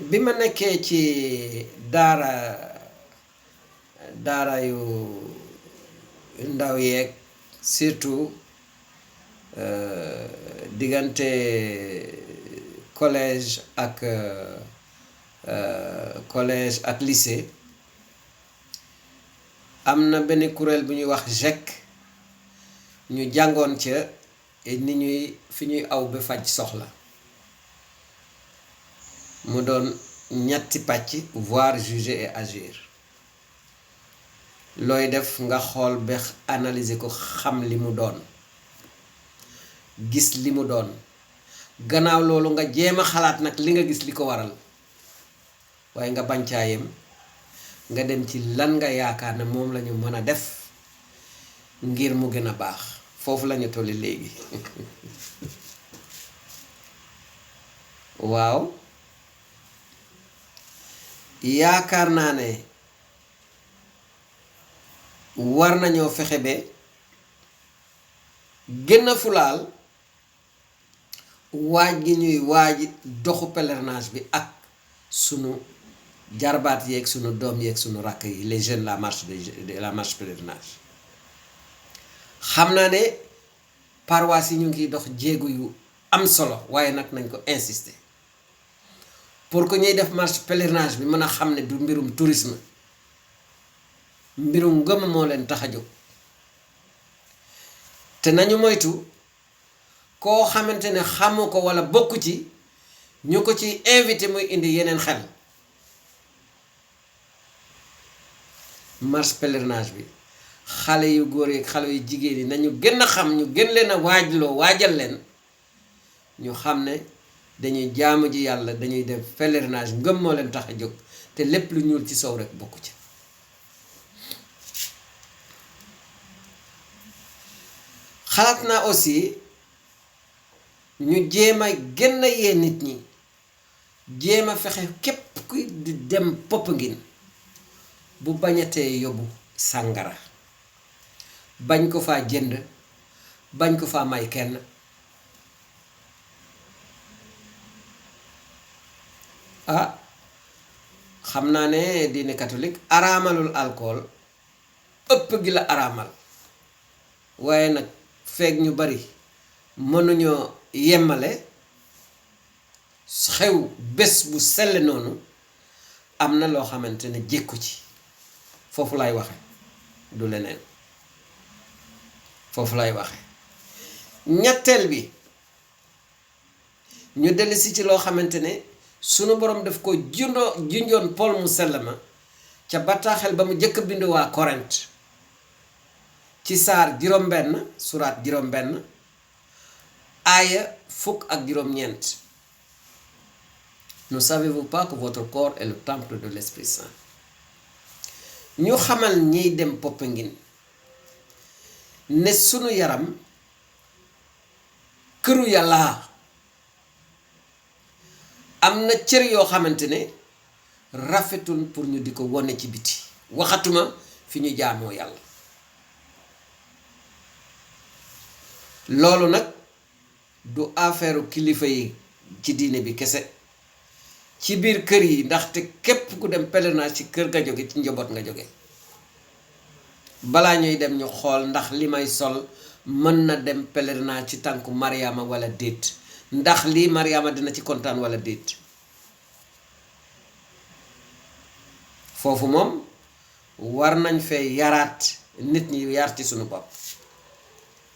bi ma nekkee ci daara yu ndaw yeeg surtout diggante collège ak lycée am na benn kuréel bu ñuy wax GEC ñu jàngoon ca ni ñuy fi ñuy aw ba faj soxla mu doon ñetti pàcc voir juger et agir looy def nga xool ba analyser ko xam li mu doon gis li mu doon gannaaw loolu nga jéem a xalaat nag li nga gis li ko waral waaye nga bañ caa yem nga dem ci lan nga yaakaar ne moom lañu mën a def ngir mu gën a baax foofu lañu tolli léegi waaw yaakaar naa ne war nañoo fexe ba gën a fulaal waaj gi ñuy waaj doxu pèlerinage bi ak sunu jarbaat yeeg sunu doom yeeg sunu rakk yi les jeunes la marche pèlerinage xam naa ne paroisse yi ñu ngi dox jéego yu am solo waaye nag nañ ko insister pour que ñuy def marche pèlerinage bi mën a xam ne du mbirum tourisme mbirum ngëm moo leen tax a jóg te nañu moytu koo xamante ne xamu ko walla bokk ci ñu ko ci invité muy indi yeneen xel marche pèlerinage bi xale yu góor yi xale yu jigéen yi nañu gën a xam ñu gën leen a waajal leen ñu xam ne dañuy jaamu ji yàlla dañuy def pèlerinage ngëm moo leen tax a jóg te lépp lu ñuul ci sow rek bokku ci xalaat naa aussi ñu jéem a gën a yee nit ñi jéem a fexe képp kuy di dem Popenguine bu bañatee yóbbu sàngara bañ ko faa jënd bañ ko faa may kenn xam naa ne diine catholique araamalul alcool ëpp gi la araamal waaye nag feeg ñu bari mënuñoo yemmale xew bés bu sell noonu am na loo xamante ne jékku ci foofu lay waxe du leneen foofu lay waxe ñetteel bi ñu dellusi ci loo xamante ne sunu borom daf ko junjoon Paul mu sell ma ca bataaxel ba mu jëkk bind waa Korent ci saar juróom-benn suraat juróom-benn aaya fukk ak juróom-ñeent ne savez-vous pas que votre corps est le temple de l'Esprit Saint ñu xamal ñiy dem Popenguine ne sunu yaram këru yàlla am na cër yoo xamante ne rafetul pour ñu di ko wone ci biti waxatuma fi ñu jaamoo yàlla loolu nag du affaire kilifa yi ci diine bi kese ci biir kër yi ndaxte képp ku dem pèlerinage ci kër nga jóge ci njaboot nga jóge balaa ñuy dem ñu xool ndax li may sol mën na dem pèlerinage ci tànku Mariama walla déet ndax lii Mariama dina ci kontaan walla déet foofu moom war nañ fee yaraat nit ñi yar ci sunu bopp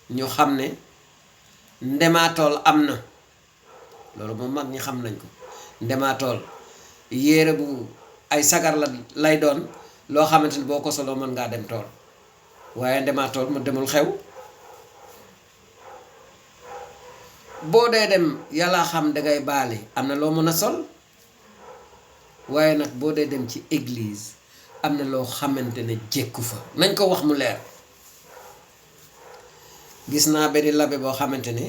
ñu xam ne ndemaatool am na loolu moom mag ñi xam nañ ko ndemaatool yére bu ay sagar lay doon loo xamante ni boo ko soloo mën ngaa dem tool waaye ndemaatool mu demul xew boo dee dem yàlla xam dangay baali am na loo mën a sol waaye nag boo dee dem ci église am na loo xamante ne jékku fa nañ ko wax mu leer gis naa benn labbe boo xamante ne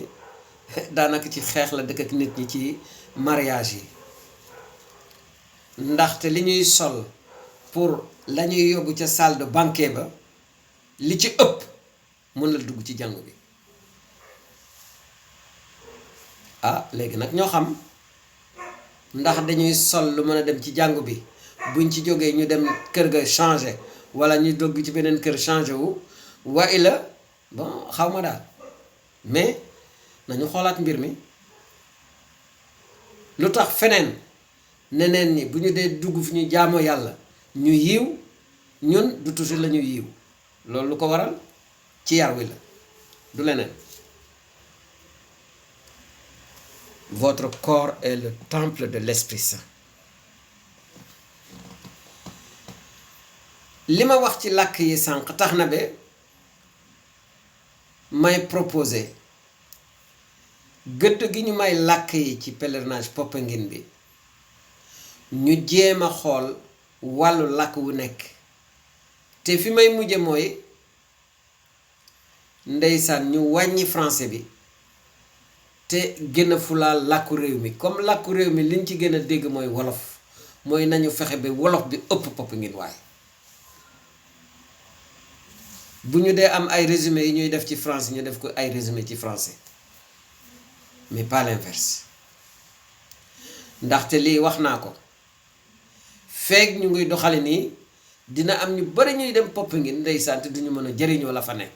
daanaka ci xeex la dëkk ak nit ñi ci mariage yi ndaxte li ñuy sol pour la ñuy yóbbu ca salle de banquet ba li ci ëpp mën la dugg ci jàngu bi léegi nag ñoo xam ndax dañuy sol lu mën a dem ci jàngu bi buñ ci jógee ñu dem kër ga changé wala ñu dogg ci beneen kër changé wu wa ila bon xaw ma daal mais nañu xoolaat mbir mi lu tax feneen neneen ñi bu ñu dee dugg fi ñu jaamoo yàlla ñu yiw ñun du toujours la ñu yiw loolu lu ko waral ci yar wi la du leneen. Votre corps est le temple de l'Esprit Saint. li ma wax ci làkk yi sànq tax na ba may proposer gëdd gi ñu may làkk yi ci pèlerinage Popenguine bi ñu jéem a xool wàllu làkk wu nekk te fi may mujje mooy ndeysaan ñu wàññi français bi te gën a fulaal làkku réew mi comme làkku réew mi liñ ci gën a dégg mooy wolof mooy nañu fexe ba wolof bi ëpp Popenguine waaye bu ñu dee am ay résumé yi ñuy def ci français ñu def ko ay résumé ci français mais pas l'inverse ndaxte lii wax naa ko feeg ñu ngi doxale nii dina am ñu bari ñuy dem Popenguine ndeysaan te duñu mën a jëriñoo la fa nekk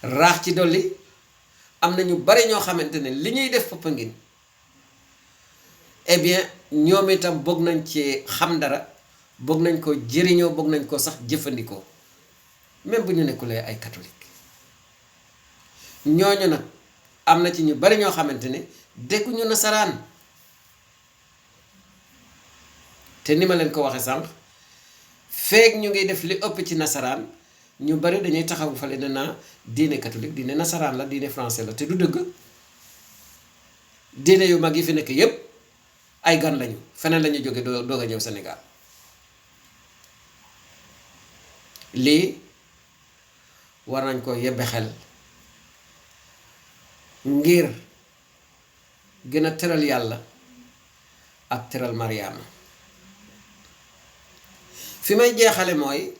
raax ci dolli am na ñu bari ñoo xamante ne li ñuy def Popenguine eh bien ñoom itam bëgg nañ ci xam dara bëgg nañ ko jëriñoo bëgg nañ ko sax jëfandikoo même bu ñu nekkulee ay catholique ñooñu nag am na ci ñu bari ñoo xamante ne dégguñu nasaraan te ni ma leen ko waxe sànq feeg ñu ngi def li ëpp ci nasaraan ñu bari dañuy taxawu fale ne naa diine catholique diine nasaraan la diine français la te du dëgg diine yu mag yi fi nekk yépp ay gan lañu feneen lañu jóge doog a ñëw Sénégal lii war nañ ko yebbe xel ngir gën a teral yàlla ak teral Mariama fi may jeexale mooy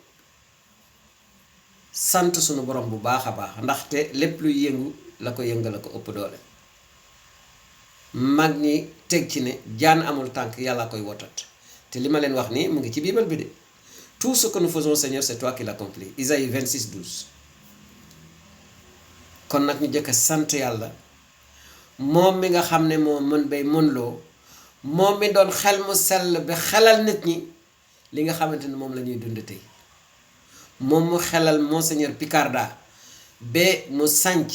sant sunu borom bu baax a baax ndaxte lépp luy yëngu la ko yëngal la ko ëpp doole mag ñi teg ci ne jaan amul tànk yàlla koy wotat te li ma leen wax nii mu ngi ci biibal bi de tout ce que nous faisons Seigneur c'est toi qui l'accomplis Isaïe 26:12 kon nag ñu jëkk sant yàlla moom mi nga xam ne moo mën bay mënloo moom mi doon xel mu sell ba xelal nit ñi li nga xamante ne moom la ñuy dund tey moom mu xelal Monseigneur Picarda ba mu sanc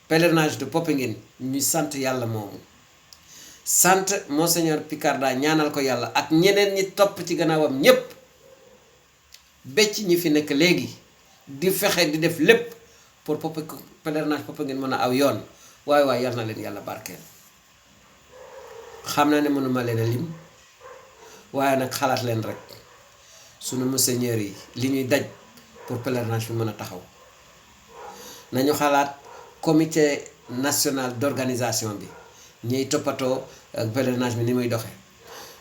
pèlerinage de Popenguine ñu sant yàlla moomu sant Monseigneur Picarda ñaanal ko yàlla ak ñeneen ñi topp ci gannaawam ñépp becc ñi fi nekk léegi di fexe di def lépp pour pèlerinage Popenguine mën a aw yoon waaye waaye yal na leen yàlla barkeel xam naa ne mënuma leen a lim waaye nag xalaat leen rek sunu monseigneur yi li ñuy daj pour pèlerinage bi mën a taxaw nañu xalaat comité national d'organisation bi ñuy toppatoo pèlerinage bi ni muy doxe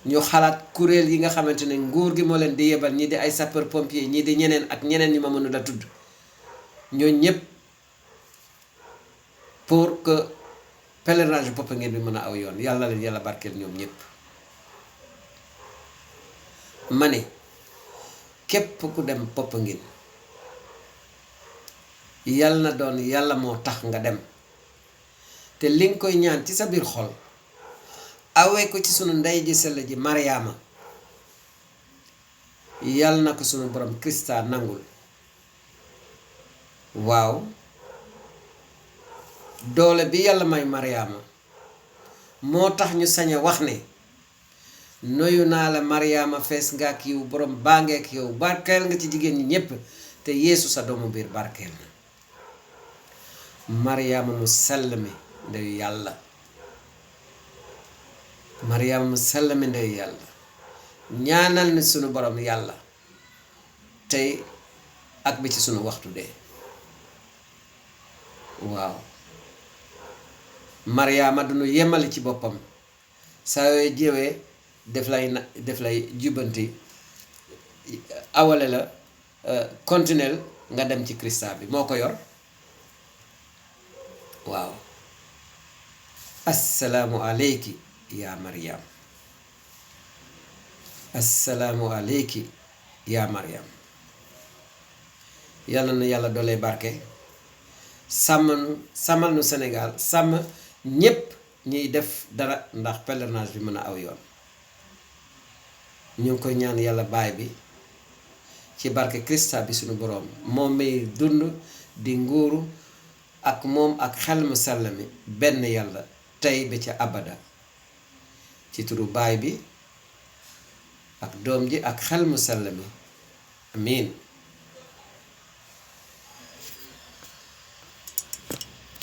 ñu xalaat kuréel yi nga xamante ne nguur gi moo leen di yebal ñii di ay sapeur pompier ñii di ñeneen ak ñeneen ñi ma mënul a tudd ñoo ñépp pour que pèlerinage Popenguine bi mën a aw yoon yàlla leen yàlla barkeel ñoom ñépp ma ne képp ku dem Popenguine yàlla na doon yàlla moo tax nga dem te li nga koy ñaan ci sa biir xol awee ko ci sunu ndey ji sell ji Mariama yàlla na ko sunu borom Krista nangul waaw doole bi yàlla may Mariama moo tax ñu sañ a wax ne nuyu naa la Mariama fees nga ak yow borom baa ngeek yow barkeel nga ci jigéen ñi ñépp te Yeesu sa doomu biir barkeel na Mariama mu sell mi ndeyu yàlla Mariama mu sell mi ndeyu yàlla ñaanal ni sunu borom yàlla tey ak bi ci sunu waxtu dee waaw Mariama du nu yemale ci boppam saa yooy jéwee def lay jubbanti awale la continuel nga dem ci Krista bi moo ko yor waaw assalaamu aleyki yaa Maryam assalaamu aleyki yaa Maryam yàlla na yàlla doole barke sàmmal nu Sénégal sàmm ñépp ñuy def dara ndax pèlerinage bi mën a aw yoon ñu ngi koy ñaan yàlla baay bi ci barke Krista bi suñu boroom moom may dund di nguuru ak moom ak xel mu sell mi benn yàlla tey ba ca abada ci turu baay bi ak doom ji ak xel mu sell mi amiin